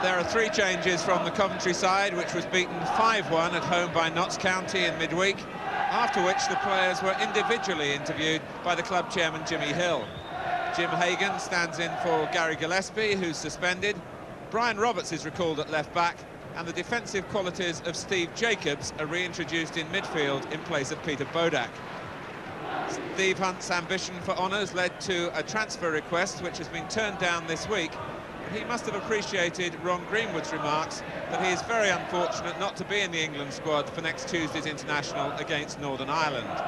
There are 3 changes from the Coventry side, which was beaten 5-1 at home by Notts County in midweek, after which the players were individually interviewed by the club chairman Jimmy Hill. Jim Hagan stands in for Gary Gillespie, who's suspended. Brian Roberts is recalled at left-back, and the defensive qualities of Steve Jacobs are reintroduced in midfield in place of Peter Bodak. Steve Hunt's ambition for honours led to a transfer request which has been turned down this week. He must have appreciated Ron Greenwood's remarks that he is very unfortunate not to be in the England squad for next Tuesday's international against Northern Ireland.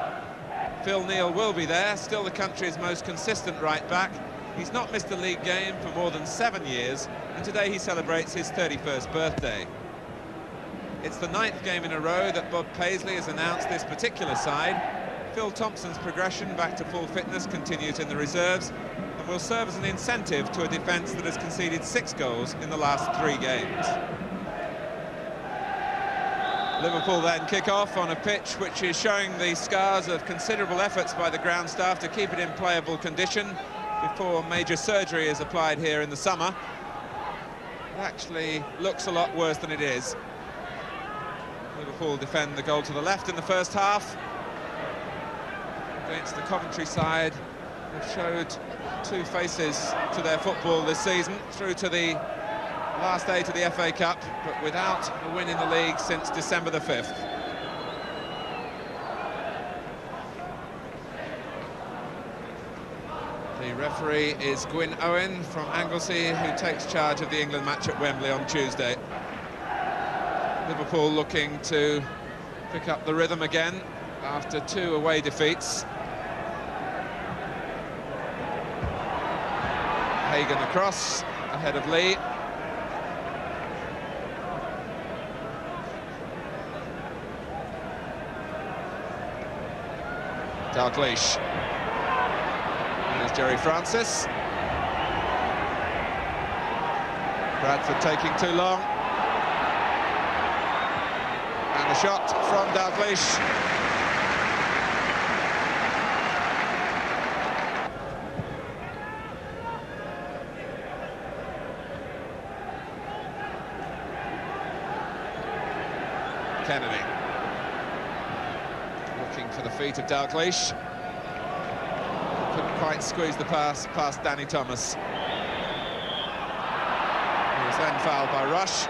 Phil Neal will be there, still the country's most consistent right-back. He's not missed a league game for more than 7 years, and today he celebrates his 31st birthday. It's the 9th game in a row that Bob Paisley has announced this particular side. Phil Thompson's progression back to full fitness continues in the reserves, and will serve as an incentive to a defence that has conceded 6 goals in the last 3 games. Liverpool then kick off on a pitch which is showing the scars of considerable efforts by the ground staff to keep it in playable condition before major surgery is applied here in the summer. It actually looks a lot worse than it is. Liverpool defend the goal to the left in the first half. Against the Coventry side, they've showed 2 faces to their football this season, through to the last 8 of the FA Cup, but without a win in the league since December the 5th. The referee is Gwyn Owen from Anglesey, who takes charge of the England match at Wembley on Tuesday. Liverpool looking to pick up the rhythm again after 2 away defeats. Hagan across, ahead of Lee. Dalglish. There's Jerry Francis. Bradford taking too long. And the shot from Dalglish. Kennedy. Looking for the feet of Dalglish. Couldn't quite squeeze the pass past Danny Thomas. He was then fouled by Rush.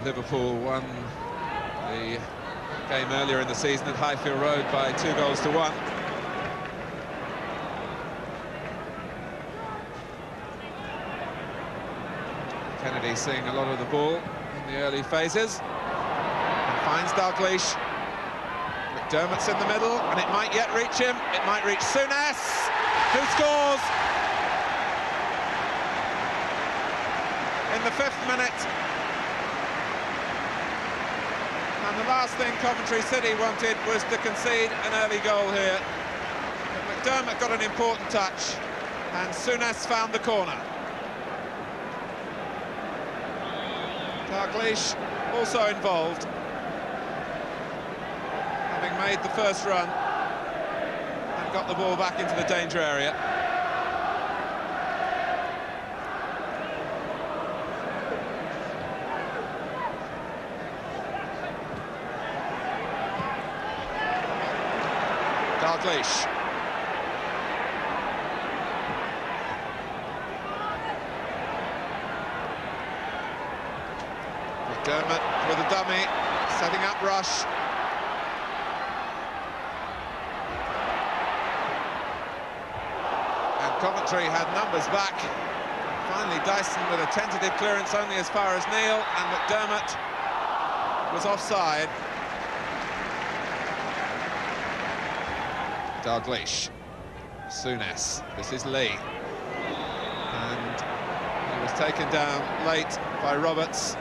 Liverpool won the game earlier in the season at Highfield Road by 2-1. Kennedy seeing a lot of the ball in the early phases. And finds Dalglish. McDermott's in the middle, and it might yet reach him. It might reach Souness, who scores in the 5th minute. And the last thing Coventry City wanted was to concede an early goal here. But McDermott got an important touch, and Souness found the corner. Dalglish also involved, having made the first run and got the ball back into the danger area. Dalglish. McDermott with a dummy, setting up Rush. And Coventry had numbers back. Finally Dyson with a tentative clearance only as far as Neal, and McDermott was offside. Dalglish. Souness. This is Lee. And he was taken down late by Roberts.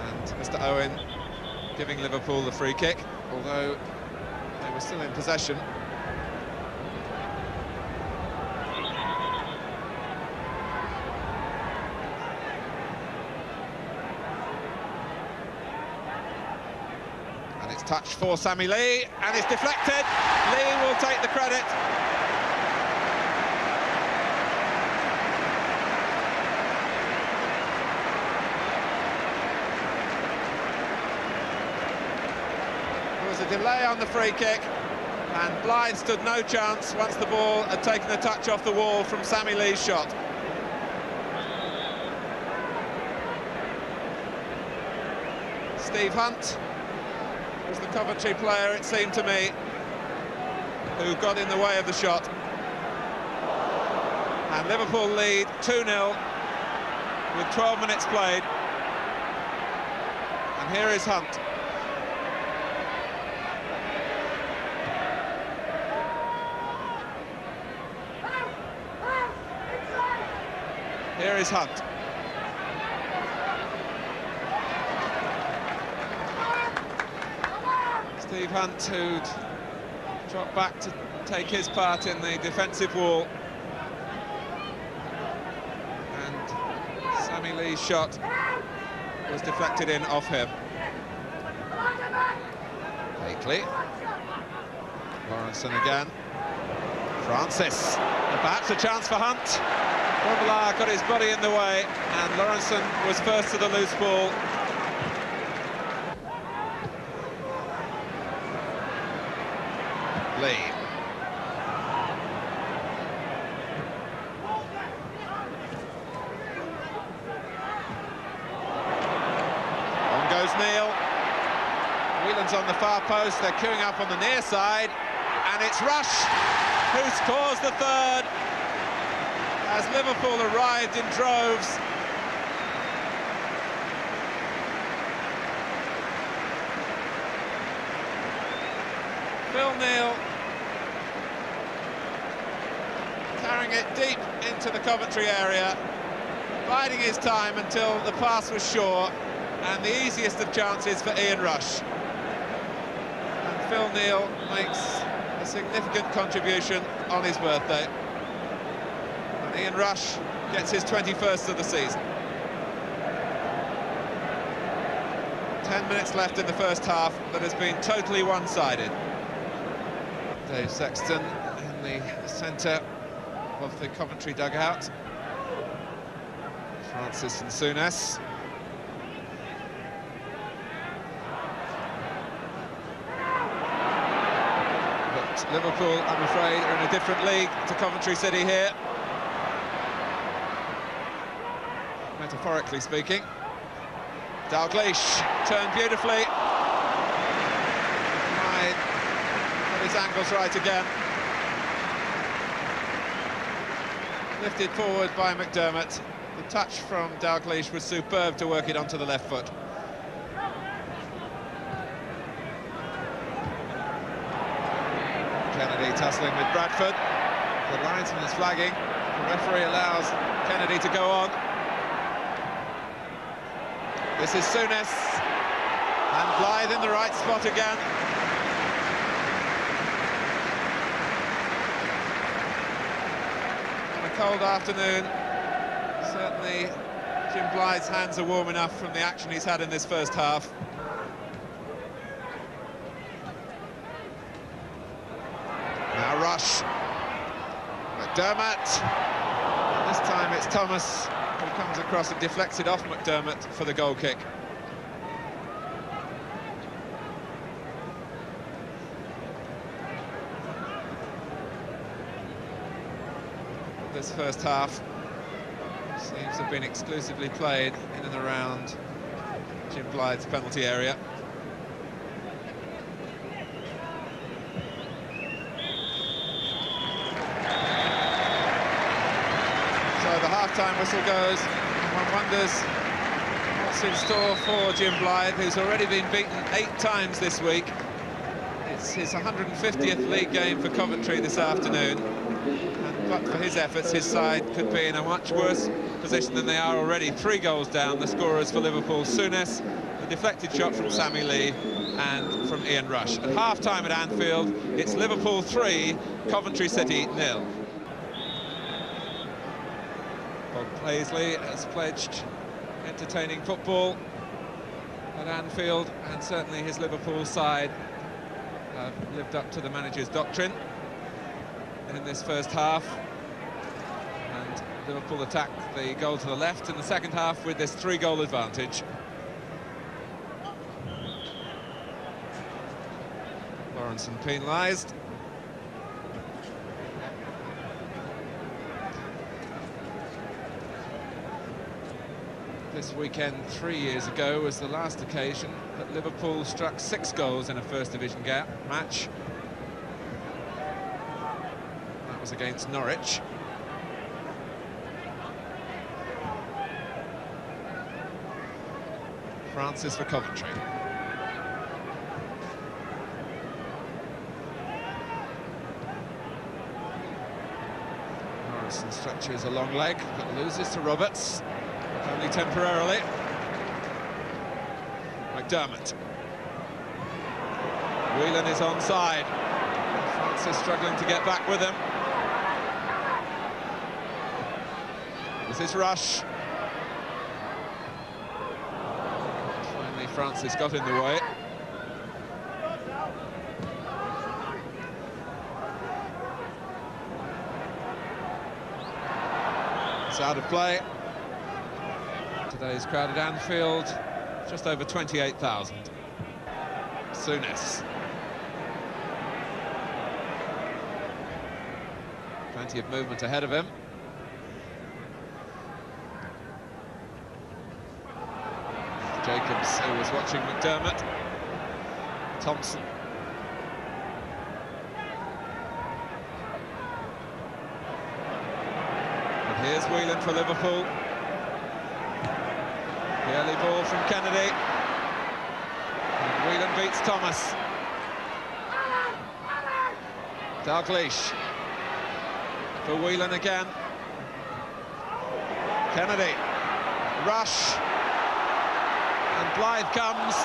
And Mr. Owen giving Liverpool the free kick, although they were still in possession. touch for Sammy Lee, and it's deflected. Lee will take the credit. There was a delay on the free kick, and Blythe stood no chance once the ball had taken a touch off the wall from Sammy Lee's shot. Steve Hunt was the Coventry player, it seemed to me, who got in the way of the shot. And Liverpool lead 2-0 with 12 minutes played. And here is Hunt. Here is Hunt. Steve Hunt, who'd dropped back to take his part in the defensive wall. And Sammy Lee's shot was deflected in off him. Blakely. Lawrenson again. Francis. And perhaps a chance for Hunt. Robillard got his body in the way, and Lawrenson was first to the loose ball. Lee. On goes Neil. Whelan's on the far post, they're queuing up on the near side, and it's Rush who scores the third as Liverpool arrived in droves. Phil Neal carrying it deep into the Coventry area, biding his time until the pass was sure, and the easiest of chances for Ian Rush. And Phil Neal makes a significant contribution on his birthday. And Ian Rush gets his 21st of the season. 10 minutes left in the first half that has been totally one-sided. Dave Sexton in the centre of the Coventry dugout. Francis and Souness. But Liverpool, I'm afraid, are in a different league to Coventry City here, metaphorically speaking. Dalglish turned beautifully. His angle's right again. Lifted forward by McDermott. The touch from Dalglish was superb to work it onto the left foot. Kennedy tussling with Bradford. The linesman is flagging. The referee allows Kennedy to go on. This is Souness. And Blythe in the right spot again. Cold afternoon. Certainly Jim Blythe's hands are warm enough from the action he's had in this first half. Now Rush. McDermott. And this time it's Thomas who comes across and deflects it off McDermott for the goal kick. This first half seems to have been exclusively played in and around Jim Blythe's penalty area. So the half-time whistle goes, and one wonders what's in store for Jim Blythe, who's already been beaten 8 times this week. It's his 150th league game for Coventry this afternoon. But for his efforts, his side could be in a much worse position than they are already. 3 goals down, the scorers for Liverpool: Souness, the deflected shot from Sammy Lee, and from Ian Rush. At half-time at Anfield, it's Liverpool 3, Coventry City 0. Bob Paisley has pledged entertaining football. at Anfield, and certainly his Liverpool side have lived up to the manager's doctrine in this first half. And Liverpool attacked the goal to the left in the second half with this 3-goal advantage. Lawrenson penalised. This weekend, 3 years ago, was the last occasion that Liverpool struck 6 goals in a First Division match. That was against Norwich. Francis for Coventry. Morrison stretches a long leg, but loses to Roberts. Only temporarily. McDermott. Whelan is onside. Francis struggling to get back with him. This is Rush. Finally, Francis got in the way. It's out of play. Today's crowd at Anfield, just over 28,000. Souness. Plenty of movement ahead of him. Jacobs, who was watching McDermott. Thompson. And here's Whelan for Liverpool. The early ball from Kennedy. And Whelan beats Thomas. Dalglish. For Whelan again. Kennedy. Rush. And Blythe comes.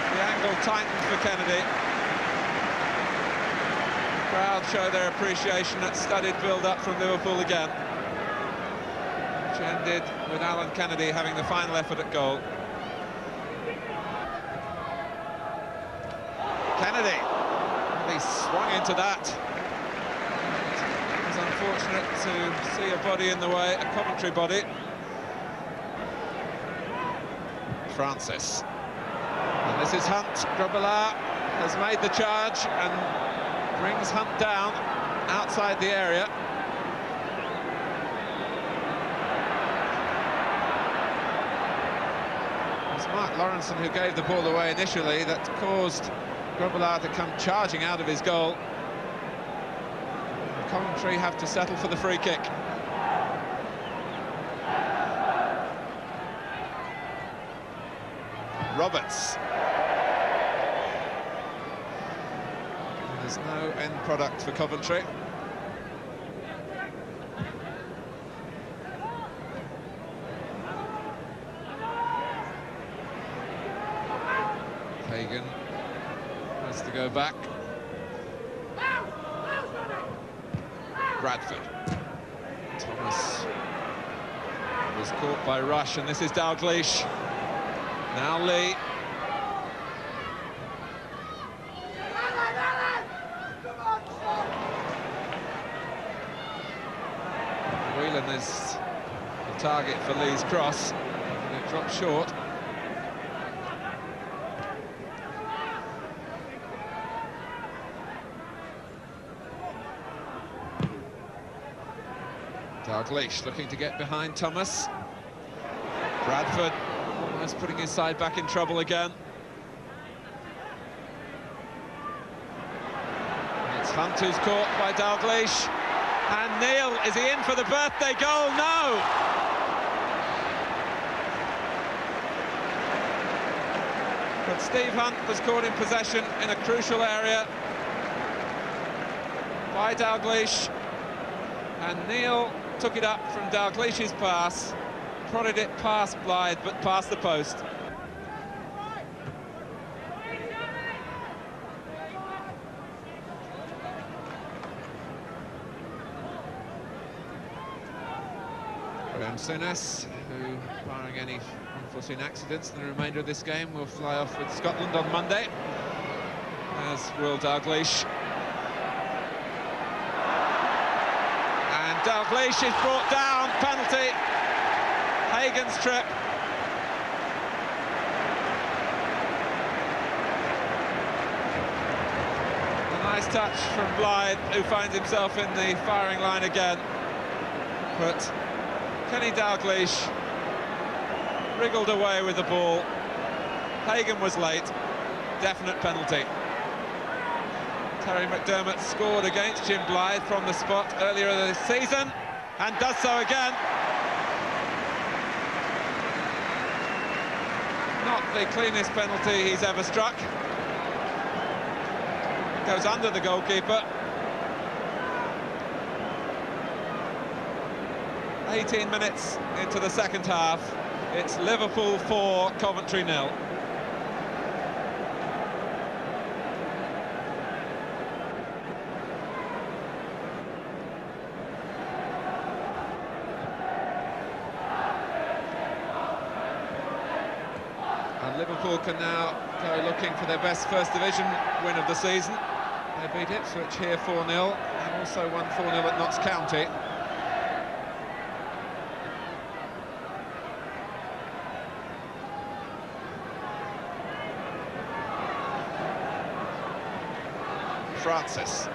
The angle tightens for Kennedy. The crowd show their appreciation at studied build-up from Liverpool again. Which ended with Alan Kennedy having the final effort at goal. Kennedy. He swung into that. It was unfortunate to see a body in the way, a Coventry body. Francis. And this is Hunt. Grobelaar has made the charge and brings Hunt down outside the area. It was Mark Lawrenson who gave the ball away initially that caused Grobelaar to come charging out of his goal. Coventry have to settle for the free kick. Roberts. There's no end product for Coventry. Hagan has to go back. Bradford. Thomas was caught by Rush, and this is Dalglish. Now Lee. Whelan is the target for Lee's cross, and it dropped short. Dalglish looking to get behind Thomas. Bradford almost putting his side back in trouble again. It's Hunt who's caught by Dalglish. And Neil, is he in for the birthday goal? No! But Steve Hunt was caught in possession in a crucial area by Dalglish. And Neil took it up from Dalglish's pass, prodded it past Blythe, but past the post. Graham Souness, who, barring any unforeseen accidents in the remainder of this game, will fly off with Scotland on Monday, as will Dalglish. And Dalglish is brought down, penalty. Hagen's trip. A nice touch from Blythe, who finds himself in the firing line again. But Kenny Dalglish wriggled away with the ball. Hagen was late. Definite penalty. Terry McDermott scored against Jim Blythe from the spot earlier this season, and does so again. Not the cleanest penalty he's ever struck. Goes under the goalkeeper. 18 minutes into the second half. It's Liverpool 4, Coventry 0. And Liverpool can now go looking for their best First Division win of the season. They beat Ipswich here 4-0, and also won 4-0 at Notts County. Francis.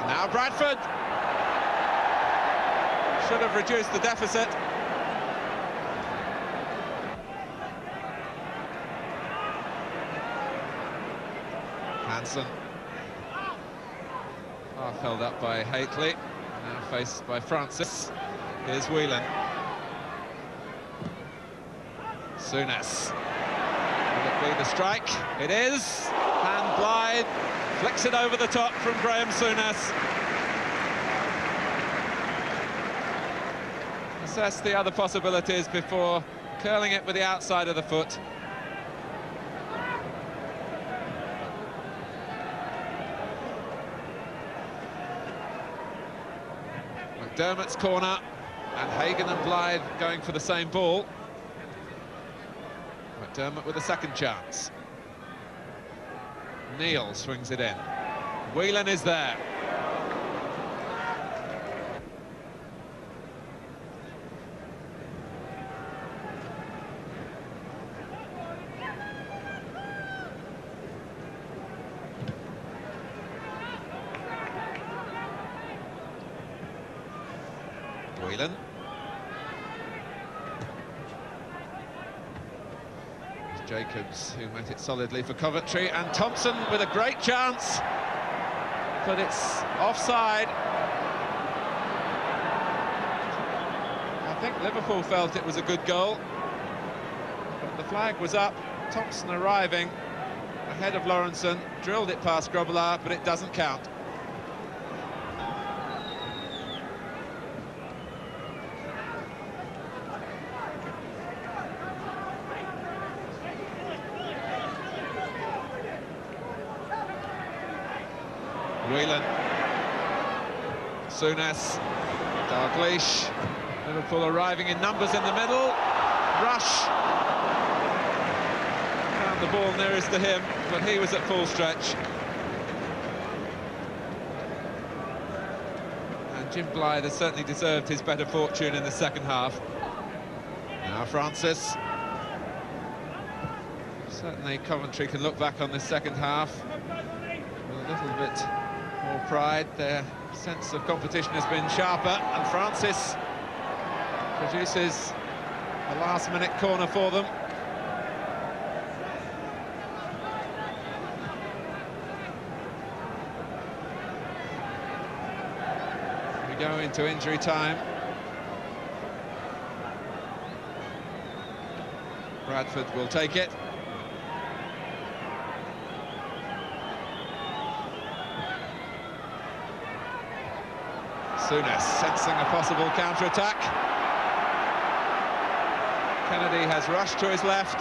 Now Bradford should have reduced the deficit. Hansen. Half held up by Haitley, now faced by Francis. Here's Whelan. Souness. Will it be the strike? It is. And Blythe flicks it over the top from Graham Souness. Assess the other possibilities before curling it with the outside of the foot. McDermott's corner, and Hagen and Blythe going for the same ball. McDermott with a second chance. Neal swings it in. Whelan is there. Whelan. It's Jacobs who met it solidly for Coventry, and Thompson with a great chance, but it's offside. I think Liverpool felt it was a good goal, but the flag was up. Thompson arriving ahead of Lawrenson, drilled it past Grobbelaar, but it doesn't count. Whelan, Souness, Dalglish. Liverpool arriving in numbers in the middle. Rush found the ball nearest to him, but he was at full stretch. And Jim Blythe has certainly deserved his better fortune in the second half. Now Francis. Certainly Coventry can look back on this second half with a little bit more pride. Their sense of competition has been sharper, and Francis produces a last-minute corner for them. We go into injury time. Bradford will take it. Souness sensing a possible counter-attack. Kennedy has rushed to his left.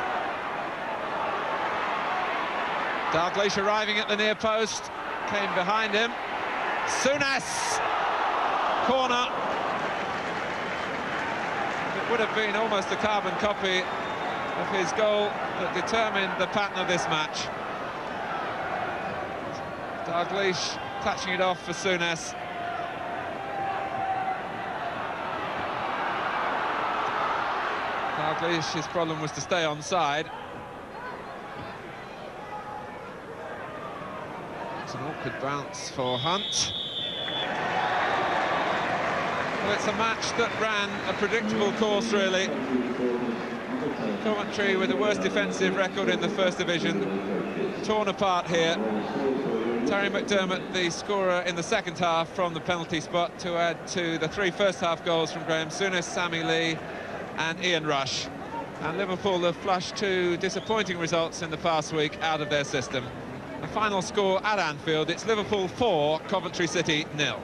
Dalglish arriving at the near post, came behind him. Souness! Corner. It would have been almost a carbon copy of his goal that determined the pattern of this match. Dalglish touching it off for Souness. Dalglish, his problem was to stay onside. It's an awkward bounce for Hunt. Well, it's a match that ran a predictable course, really. Coventry, with the worst defensive record in the First Division, torn apart here. Terry McDermott, the scorer in the second half from the penalty spot, to add to the 3 first-half goals from Graham Souness, Sammy Lee and Ian Rush. And Liverpool have flushed 2 disappointing results in the past week out of their system. The final score at Anfield, it's Liverpool 4, Coventry City 0.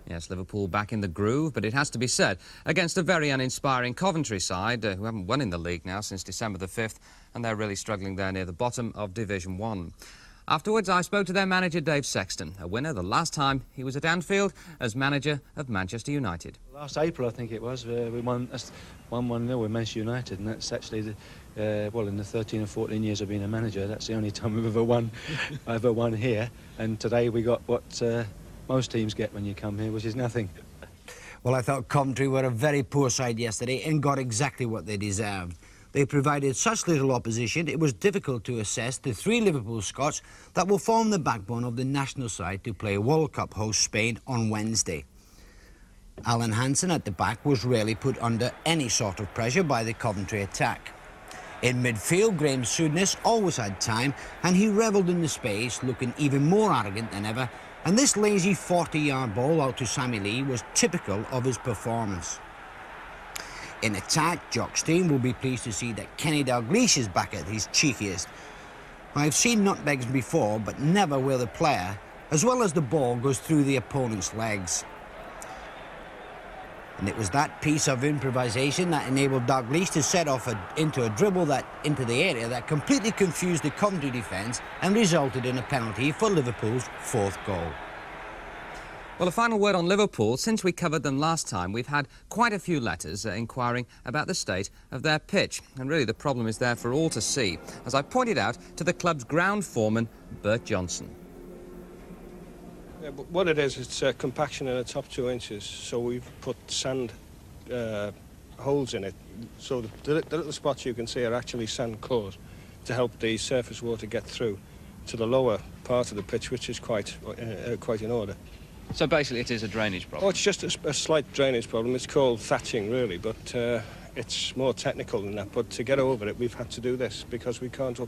Yes, Liverpool back in the groove, but it has to be said, against a very uninspiring Coventry side who haven't won in the league now since December the 5th, and they're really struggling there near the bottom of Division 1. Afterwards, I spoke to their manager, Dave Sexton, a winner the last time he was at Anfield as manager of Manchester United. Last April, I think it was, we won 1-0 with Manchester United, and that's actually, well, in the 13 or 14 years of being a manager, that's the only time we've ever won here. And today we got what most teams get when you come here, which is nothing. Well, I thought Coventry were a very poor side yesterday and got exactly what they deserved. They provided such little opposition, it was difficult to assess the 3 Liverpool Scots that will form the backbone of the national side to play World Cup host Spain on Wednesday. Alan Hansen at the back was rarely put under any sort of pressure by the Coventry attack. In midfield, Graham Souness always had time and he revelled in the space, looking even more arrogant than ever, and this lazy 40-yard ball out to Sammy Lee was typical of his performance. In attack, Jock Stein will be pleased to see that Kenny Dalglish is back at his cheekiest. I've seen nutmegs before, but never where the player, as well as the ball, goes through the opponent's legs. And it was that piece of improvisation that enabled Dalglish to set off into a dribble into the area that completely confused the Coventry defence and resulted in a penalty for Liverpool's 4th goal. Well, a final word on Liverpool. Since we covered them last time, we've had quite a few letters inquiring about the state of their pitch. And really, the problem is there for all to see, as I pointed out to the club's ground foreman, Bert Johnson. Yeah, but what it is, it's compaction in the top 2 inches, so we've put sand holes in it. So the little spots you can see are actually sand cores to help the surface water get through to the lower part of the pitch, which is quite in order. So basically it is a drainage problem? Oh, it's just a slight drainage problem. It's called thatching, really, but it's more technical than that. But to get over it, we've had to do this because we can't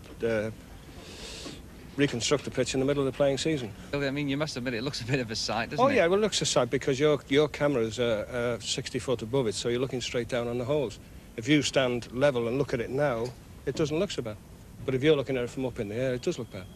reconstruct the pitch in the middle of the playing season. I mean, you must admit it looks a bit of a sight, doesn't it? Oh, yeah, well, it looks a sight because your camera's 60 foot above it, so you're looking straight down on the holes. If you stand level and look at it now, it doesn't look so bad. But if you're looking at it from up in the air, it does look bad.